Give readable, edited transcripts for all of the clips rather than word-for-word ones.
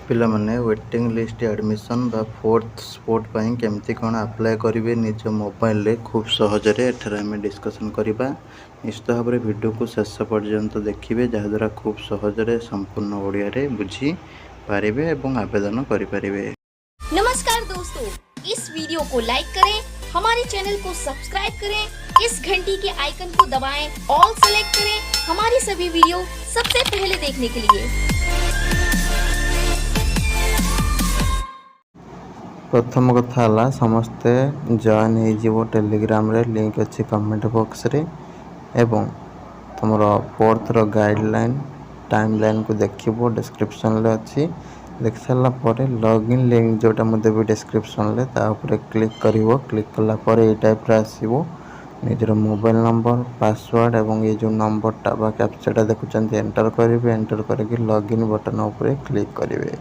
पिला माने waiting list admission बा फोर्थ स्पोर्ट पाई केमती कौन अप्लाई करेंगे निज मोबाइल रे खूब सहजरे एठारे आम डिस्कसन करवा निश्चित भाव में वीडियो को शेष पर्यंत देखिए जहाद्वारा खूब सहजरे संपूर्ण ओडिया रे बुझी पारिबे एवं आवेदन करें। नमस्कार दोस्तों, इस वीडियो को लाइक करें, हमारे चैनल को सब्सक्राइब करें, इस घंटी के आइकन को दबाएं, ऑल सेलेक्ट करें हमारी सभी वीडियो सबसे पहले देखने के लिए। प्रथम कथा है समस्ते जॉइन हो टेलीग्राम रे लिंक अच्छी कमेंट बॉक्स रे एवं तुम फोर्थ रो गाइडलाइन टाइमलाइन को देखिबो डिस्क्रिप्शन ले अच्छी देख सारा पर लॉगिन लिंक जोटा मुझे भी डिस्क्रिप्शन ले ताऊपर क्लिक करिवो क्लिक कला पर ये टाइप रे आसीबो निजर मोबाइल नंबर पासवर्ड एवं ये जो नंबरटा बा कैप्चाटा देखुचंती एंटर करेंगे एंटर करके लॉगिन बटन ऊपर क्लिक करेंगे।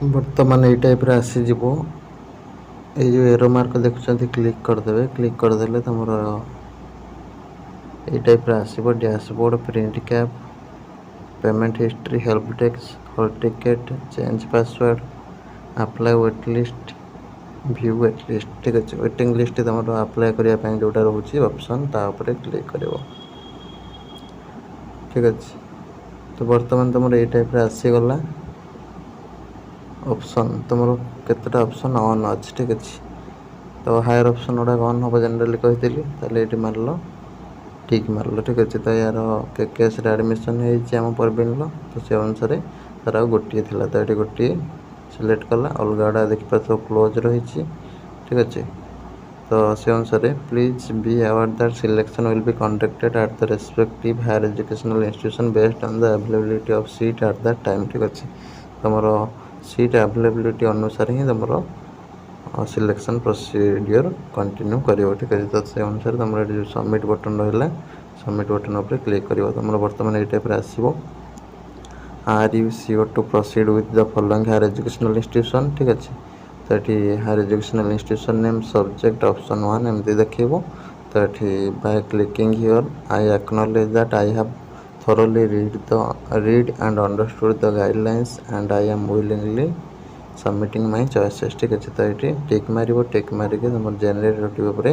बर्तमान ये टाइप आसीज ये जो एरो मार्क देखुं क्लिक करदे क्लिक करदे तुम ये टाइप आसो dashboard print cap payment history help desk hall ticket change password apply wait list view wait list ठीक अच्छे वेटिंग लिस्ट तुम अप्लाई करने जोटा रोचे ऑप्शन तापर क्लिक कर ठीक अच्छे। तो बर्तमान तुम ये टाइप आसीगला ऑप्शन तुम केतटा ऑप्शन ऑन अच्छे ठीक अच्छे। तो हायर ऑप्शन गुड़ा ऑन हम जनरली कही ये मारल ठीक मारल ठीक अच्छे। तो यार केस एडमिशन होम परबिन तो से अनुसार तार गोटे थी तो ये गोटे सिलेक्ट कला अलग गुड़ा देखिए सब क्लोज रही ठीक अच्छे। तो से अनुसार please be aware that selection will be conducted at the respective higher educational institution based on the availability of seat at that time ठीक अच्छे। तुम सीट अवेलेबिलिटी अनुसार ही तुम सिलेक्शन प्रोसीडियर कंटिन्यू करियो ठीक है। तो से अनुसार तुम जो सबमिट बटन रहा सबमिट बटन उपर क्लिक करियो तुम बर्तमान ये टाइप आसो are you sure to proceed with the following higher educational institution ठीक अच्छे। तो ये higher educational institution name subject option 1 एमती देखो। तो ये by clicking here I acknowledge that I have thoroughly read and understood the guidelines and I am willingly submitting my choices ठीक अच्छे। तो ये टिक मारिबो टिक मारिके तुम जेनेरेट ओटीपी पर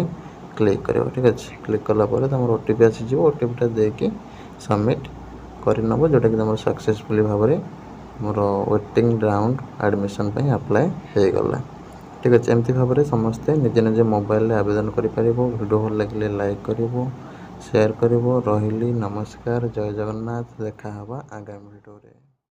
क्लिक करियो ठीक अच्छे। क्लिक कला पर तुम ओटीपी आसीज ओटीपीटा देकी सबमिट करनब जोटा कि तुम सक्सेसफुली भाव में मोर वेटिंग राउंड एडमिशन अप्लाई हो गला ठीक अच्छे। एमती भाव में समस्ते निजे निजे मोबाइल आवेदन करें। वीडियो भल लगे लाइक करिवो शेयर करिवो रहिली नमस्कार जय जगन्नाथ देखा आगामी वीडियो रे।